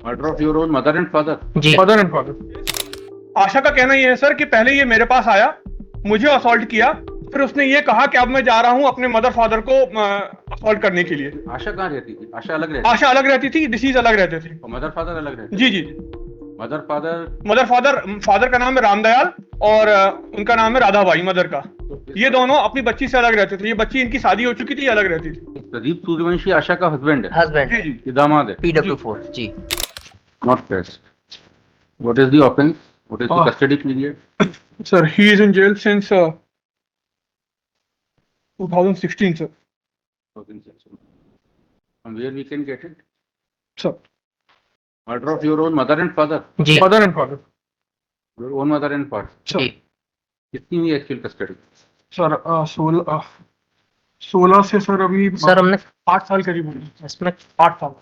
Murder of your own mother and father. जी mother and father. Asha का कहना यह है सर कि पहले ये मेरे पास आया, मुझे असॉल्ट किया, फिर उसने ये कहा कि अब मैं जा रहा हूं अपने मदर फादर को असॉल्ट करने के लिए। आशा कहाँ रहती थी? आशा अलग रहती आशा अलग रहती थी, डिसीज अलग रहते थे। और मदर फादर अलग रहते जी थे। जी। Mother father. Mother father, father का नाम है रामदयाल और उनका नाम है राधाबाई मदर का। ये दोनों अपनी बच्ची से अलग रहते थे। ये बच्ची इनकी शादी हो चुकी थी, ये अलग रहती थी। प्रदीप सूर्यवंशी आशा का हस्बैंड है। हस्बैंड जी जी। ये दामाद है। PW4 जी। Not test. What is the offence? What is the custody period? Sir he is in jail since 2016 sir. From where we can get it? सर Murder of your own mother and father. जी mother and father. Your own mother and father. जी कितनी हुई actual custody? Sir 16 से sir अभी sir हमने 8 साल करीब हुए। इसमें 8 साल,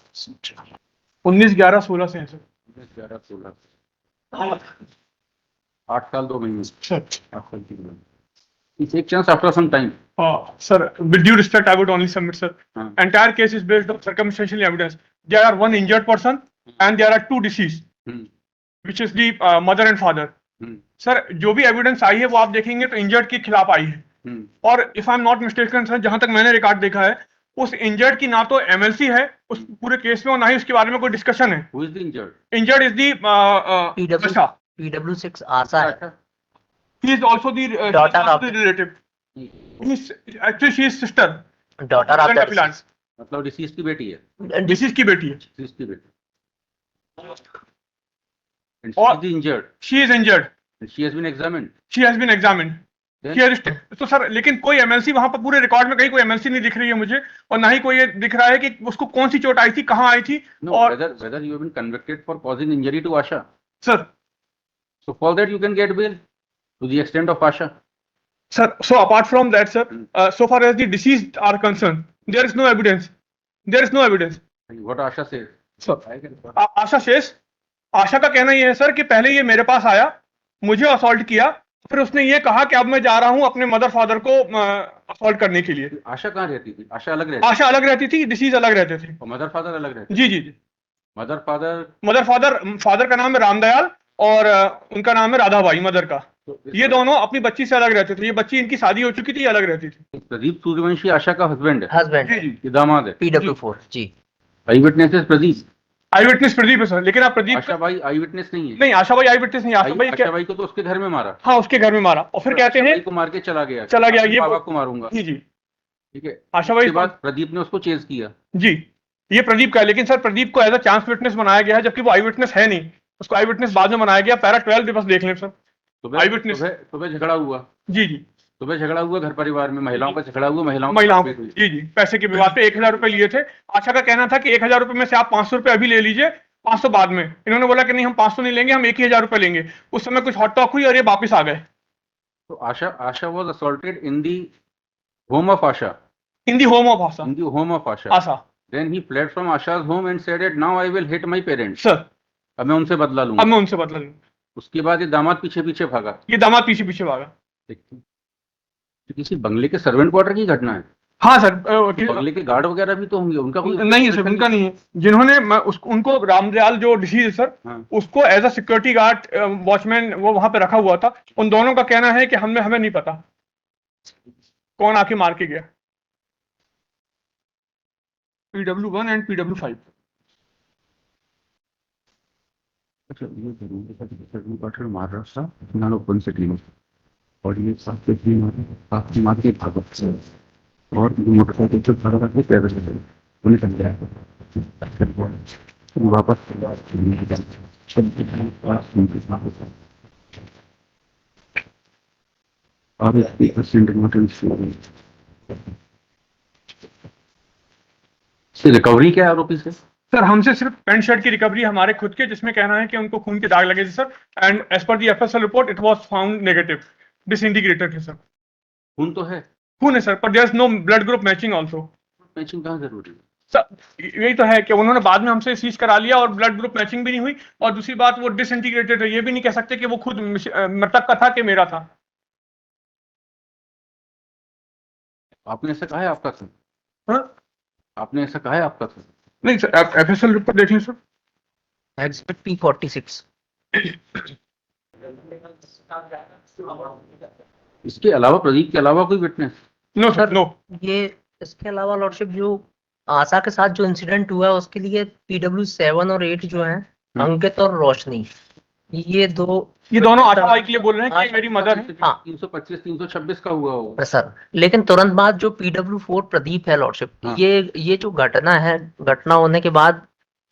19, 11, 16 से है सर। 11, 16, 8 साल 2 महीने। सर 8 साल 3 महीने। It takes chance after some time. sir, with due respect, I would only submit, sir. हाँ. Entire case is based on circumstantial evidence. There are one injured person and there are two deceased, which is the mother and father. Sir जो भी evidence आई है वो आप देखेंगे तो injured के खिलाफ आई है। और if I am not mistaken sir, जहां तक मैंने रिकॉर्ड देखा है, उस इंजर्ड की ना तो एमएलसी है उस पूरे केस में और ना ही उसके बारे में कोई डिस्कशन है। Who is the injured? Injured is the Asha. PW6 आशा है। He is also the Daughter of the relative. Actually she is sister. Daughter of the Appellant. मतलब डिसीज की बेटी है। Deceased की बेटी है। डिसीज की बेटी। And और- she is injured. She is injured. And she has been examined. She has been examined. Then- She has तो सर लेकिन कोई एमएलसी वहां पर पूरे रिकॉर्ड में कहीं कोई एमएलसी नहीं दिख रही है मुझे, और ना ही कोई ये दिख रहा है कि उसको कौन सी चोट आई थी, कहाँ आई थी। No, और whether you have been convicted for causing injury to Asha. Sir So for that you can get bail to the extent of Asha. Sir so apart from that sir, so far as the deceased are concerned, there is no evidence. There is no evidence. And what Asha says. Sir Asha says, Asha का कहना यह है sir कि पहले ये मेरे पास आया, मुझे असॉल्ट किया, फिर उसने ये कहा कि अब मैं जा रहा हूं अपने मदर फादर को असॉल्ट करने के लिए। आशा कहाँ रहती थी? आशा अलग रहती आशा अलग रहती थी, डिसीज अलग रहते थे। और मदर फादर अलग रहते। जी जी जी। Mother father. Mother father, father का नाम है रामदयाल और उनका नाम है राधाबाई मदर का। ये दोनों अपनी बच्ची से अलग रहते थे। ये बच्ची इनकी शादी हो चुकी थी, ये अलग रहती थी। प्रदीप सूर्यवंशी आशा का हस्बैंड है। हस्बैंड जी जी। ये दामाद है। PW4 जी। आई विटनेसेस प्रदीप। आई विटनेस प्रदीप है सर, लेकिन आप प्रदीप आशा भाई आई विटनेस नहीं है। नहीं, आशा भाई आई विटनेस नहीं। आशा भाई आशा भाई को तो उसके घर में मारा। हाँ उसके घर में मारा और फिर कहते हैं को मार के चला गया। ये बाबा को मारूंगा। जी जी। ठीक है। आशा भाई उसके बाद प्रदीप ने उसको चेज किया। जी, ये प्रदीप का है, लेकिन सर प्रदीप को एज अ चांस विटनेस बनाया गया है, जबकि वो आई विटनेस है नहीं। उसको आई विटनेस बाद में बनाया गया। पैरा 12 दिवस देख लें सर। आई विटनेस। सुबह झगड़ा हुआ। जी जी। सुबह झगड़ा हुआ घर परिवार में, महिलाओं का झगड़ा हुआ, महिलाओं जी जी, पैसे के विवाद पे 1000 रुपए लिए थे। आशा का कहना था कि 1000 रुपए में से आप 500 रुपए अभी ले लीजिए, 500 बाद में। इन्होंने बोला कि नहीं हम 500 नहीं लेंगे, हम 1000 रुपए लेंगे। उस समय कुछ हॉट टॉक हुई और ये वापस आ गए। तो Asha was assaulted in the home of Asha. In the home of Asha. In the home of Asha. Asha. Then he fled from Asha's home and said that now I will hit my parents. Sir अब मैं उनसे बदला लूंगा। अब मैं उनसे बदला लूंगा। उसके बाद ये दामाद पीछे पीछे भागा। ये दामाद पीछे पीछे भागा। तो किसी बंगले के सर्वेंट क्वार्टर की घटना है। हाँ सर। बंगले के गार्ड वगैरह भी तो होंगे, उनका कोई नहीं है सर, उनका नहीं है। जिन्होंने उनको रामदयाल जो डिसीज है सर, हाँ। उसको as a security guard, watchman वो वहां पे रखा हुआ था। उन दोनों का कहना है कि हमें नहीं पता कौन आके मार के गया। PW1 and PW5। अच्छा, ये सर्वेंट क्वार्टर मार रहा था ना, ओपन सिटी में। और ये साथ पे भी आपकी मार के भागा और मोटरसाइकिल से खड़ा रखे पैदल चले उन्हें समझाया वापस रिकवरी क्या है आरोपी से? सर हमसे सिर्फ पैंट शर्ट की रिकवरी हमारे खुद के, जिसमें कहना है कि उनको खून के दाग लगे थे sir. And as per the FSL report it was found negative, disintegrated है सर। खून तो है। खून है सर, पर there is no blood group matching also. Matching कहाँ जरूरी है? सर यही तो है कि उन्होंने बाद में हमसे सीज करा लिया और ब्लड ग्रुप मैचिंग भी नहीं हुई। और दूसरी बात, वो डिसइंटीग्रेटेड है, ये भी नहीं कह सकते कि वो खुद मृतक का था कि मेरा था। आपने ऐसा कहा है आपका था? हाँ? आपने ऐसा कहा है आपका था? नहीं सर, एफएसएल रिपोर्ट देख लें सर। Exhibit P46। इसके अलावा, प्रदीप के अलावा कोई विटनेस? No sir, no. ये इसके अलावा लॉर्डशिप जो आशा के साथ जो इंसिडेंट हुआ है उसके लिए PW7 और 8 जो है अंकित और रोशनी, ये दोनों आशा भाई के लिए बोल रहे हैं कि मेरी मदर है। हाँ 325 326 का हुआ होगा सर, लेकिन तुरंत बाद जो PW4 प्रदीप है लॉर्डशिप, हाँ। ये जो घटना है, घटना होने के बाद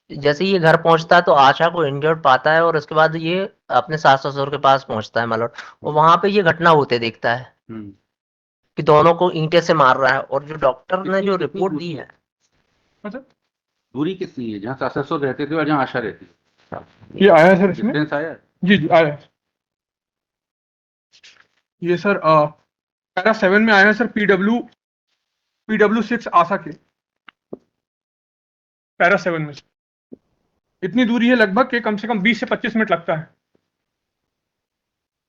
जैसे ये घर पहुंचता है तो आशा को इंजर्ड पाता है और उसके बाद ये अपने सास ससुर के पास पहुंचता है मालूम, और वहां पे ये घटना होते देखता है कि दोनों को ईंटे से मार रहा है। और जो डॉक्टर ने जो रिपोर्ट दी है, मतलब दूरी कितनी है जहाँ सास ससुर रहते थे और जहाँ आशा रहती है? ये आया है सर इसमें। डिफरेंस आया है? जी जी आया है। ये सर पैरा 7 में आया है सर, PW6 आशा के पैरा 7 में इतनी दूरी है लगभग कि कम से कम 20 से 25 मिनट लगता है।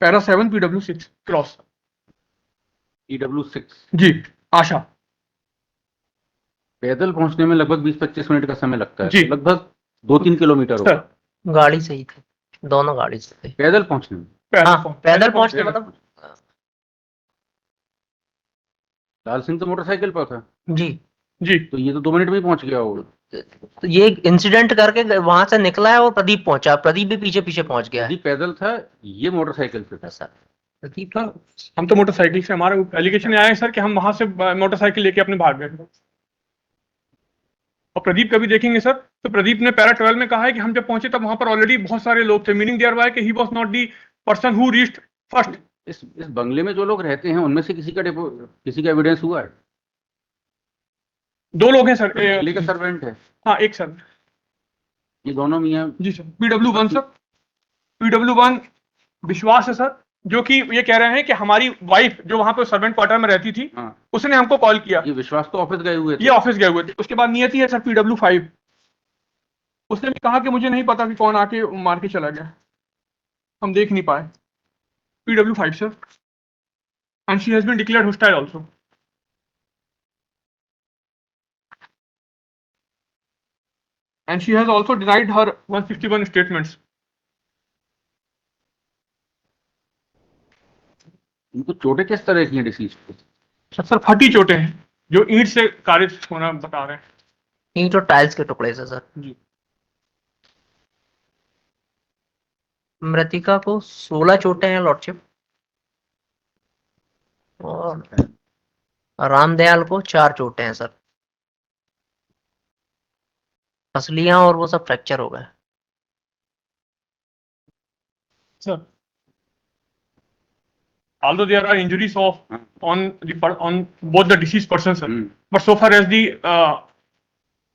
Para 7 PW6 cross. PW6 जी आशा। पैदल पहुंचने में लगभग 20-25 मिनट का समय लगता है, जी। तो लगभग 2-3 किलोमीटर होगा। सर गाड़ी से ही थे, दोनों गाड़ी से थे। पैदल पहुंचने में पैदल पहुंचने मतलब लाल सिंह तो मोटरसाइकिल पर था। जी जी। तो ये तो 2 मिनट में ही पहुंच गया होगा। तो ये इंसिडेंट करके वहां से निकला है और प्रदीप पहुंचा, प्रदीप भी पीछे पीछे पहुंच गया है। प्रदीप पैदल था, ये मोटरसाइकिल पे था। सर प्रदीप था, हम तो मोटरसाइकिल से, हमारा एलिगेशन आया है सर कि हम वहां से मोटरसाइकिल लेके अपने भाग गए। और प्रदीप का भी देखेंगे सर, तो प्रदीप ने पैरा 12 में कहा है कि हम जब पहुंचे तब वहां पर ऑलरेडी बहुत सारे लोग थे, मीनिंग देयर बाय कि he was not the person who reached first. इस बंगले में जो लोग रहते हैं उनमें से किसी का एविडेंस हुआ है? 2 लोग हैं सर। बंगले का सर्वेंट है? हाँ एक सर। ये दोनों मियां? जी सर। PW1 सर, PW1 विश्वास है सर, जो कि ये कह रहे हैं कि हमारी वाइफ जो वहां पे सर्वेंट क्वार्टर में रहती थी, हाँ। उसने हमको कॉल किया। ये विश्वास तो ऑफिस गए हुए थे। ये ऑफिस गए हुए थे। उसके बाद नियति है सर PW5, उसने भी कहा कि मुझे नहीं पता कि कौन आके मार के चला गया, हम देख नहीं पाए। PW5 sir, and she has been declared hostile also. And she has also denied her 161 statements. इनको चोटें किस तरह की हैं डिसीज को? सर फटी चोटें हैं जो ईंट से कारित होना बता रहे हैं। ईंट और टाइल्स के टुकड़े से सर। जी। मृतिका को 16 चोटें हैं लॉर्डशिप, और रामदयाल को 4 चोटें हैं सर। पसलियां और वो सब फ्रैक्चर हो गए sir although there are injuries on both the deceased persons, sir, but so far as the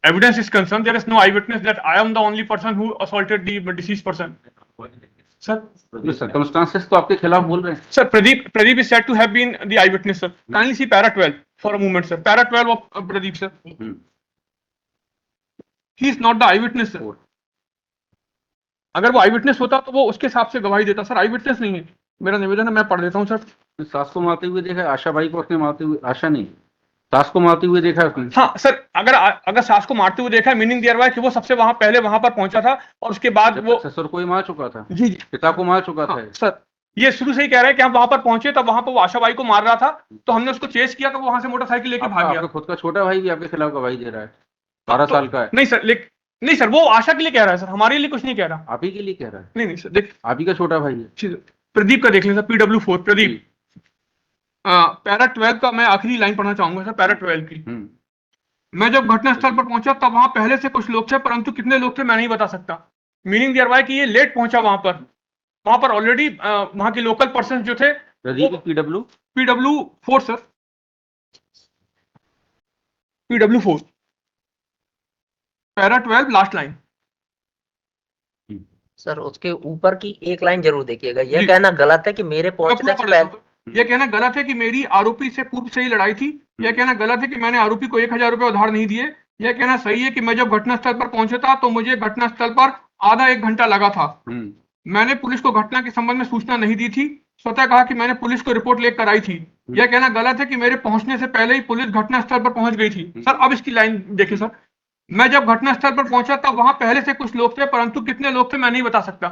evidence is concerned, there is no eyewitness that I am the only person who assaulted the deceased person. Sir, circumstances तो आपके खिलाफ बोल रहे हैं। Sir, Pradeep is said to have been the eyewitness, sir. Kindly see para 12 for a moment, sir. Para 12 of Pradeep, sir. He is not the eyewitness, sir. अगर वो eyewitness होता तो वो उसके हिसाब से गवाही देता, सर eyewitness नहीं है। मेरा निवेदन है, मैं पढ़ देता हूँ सर। सास को मारते हुए देखा, आशा भाई को उसने मारते हुए, आशा नहीं सास को मारते हुए देखा उसने। हाँ सर, अगर सास को मारते हुए देखा, मीनिंग दिया हुआ है कि वो सबसे पहले वहां पर पहुंचा था और उसके बाद वो ससुर को ही मार चुका था। जी जी, पिता को मार चुका था। सर ये शुरू से ही कह रहे हैं कि हम वहां पर पहुंचे तब वहां पर वो आशा बाई को मार रहा था, तो हमने उसको चेस किया तो वो वहां से मोटरसाइकिल लेके भाग गया। आपका खुद का छोटा भाई भी आपके खिलाफ गवाही दे रहा है, 12 साल का है। नहीं सर, नहीं सर, वो आशा के लिए कह रहा है सर, हमारे लिए कुछ नहीं कह रहा। आप ही के लिए कह रहा है? नहीं सर, देख आप ही का छोटा भाई है। प्रदीप का देख लें सर, PW4 प्रदीप। पैरा 12 का मैं आखिरी लाइन पढ़ना चाहूंगा सर, पैरा 12 की। मैं जब घटनास्थल पर पहुंचा तब वहां पहले से कुछ लोग थे, परंतु कितने लोग थे मैं नहीं बता सकता। मीनिंग दिया हुआ है कि ये लेट पहुंचा वहां पर ऑलरेडी वहां के लोकल पर्सन जो थे। PW4 sir, PW4 para 12 last line. Sir उसके ऊपर की एक लाइन जरूर देखिएगा। यह कहना गलत है कि मेरे पहुंचने से पहले, यह कहना गलत है कि मेरी आरोपी से पूर्व से ही लड़ाई थी। यह कहना गलत है कि मैंने आरोपी को 1000 रुपए उधार नहीं दिए। यह कहना सही है कि मैं जब घटनास्थल पर पहुंचा था तो मुझे घटनास्थल पर आधा 1 घंटा लगा था। मैंने पुलिस को घटना के संबंध में सूचना नहीं दी थी, स्वतः कहा कि मैंने पुलिस को रिपोर्ट लेकर आई थी। यह कहना गलत है कि मेरे पहुंचने से पहले ही पुलिस घटनास्थल पर पहुंच गई थी। सर अब इसकी लाइन देखिए सर, मैं जब घटनास्थल पर पहुंचा तब वहां पहले से कुछ लोग थे, परंतु कितने लोग थे मैं नहीं बता सकता।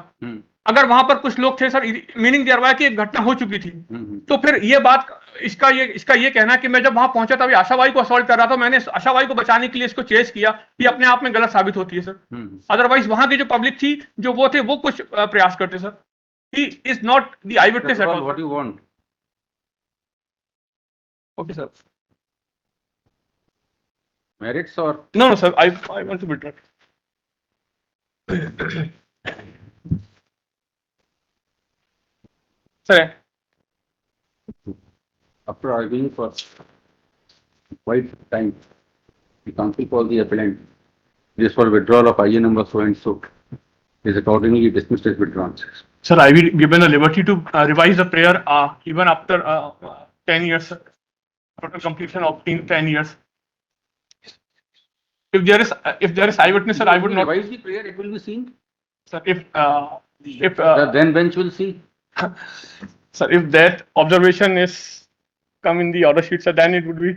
अगर वहां पर कुछ लोग थे सर, मीनिंग दिया हुआ है कि एक घटना हो चुकी थी। तो फिर ये बात, इसका ये कहना कि मैं जब वहां पहुंचा तभी आशाबाई को असॉल्ट कर रहा था, मैंने आशाबाई को बचाने के लिए इसको चेस किया, ये अपने आप में गलत साबित होती है सर। अदरवाइज वहां की जो पब्लिक थी, जो वो थे, वो कुछ प्रयास करते sir. He is not the I witness at all. What you want? Okay sir. Merits or No, no, sir. I want to withdraw. Sir, after arguing for quite time, the council called the appellant. This for withdrawal of IA number so and so is accordingly dismissed as withdrawn. sir, I will given a liberty to revise the prayer even after 10 years, sir. Total completion of 10 years. If there is eyewitness, sir, I would not. Revise the prayer, it will be seen. Sir, Then bench will see. sir, if that observation is come in the order sheet, sir, then it would be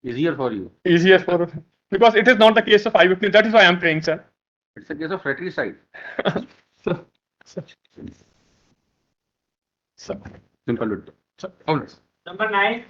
Easier for you. easier for, because it is not the case of eyewitness. That is why I am praying, sir. It's a case of fratricide. Sir, sir, sir, Simple. sir. Oh, no. Number 9.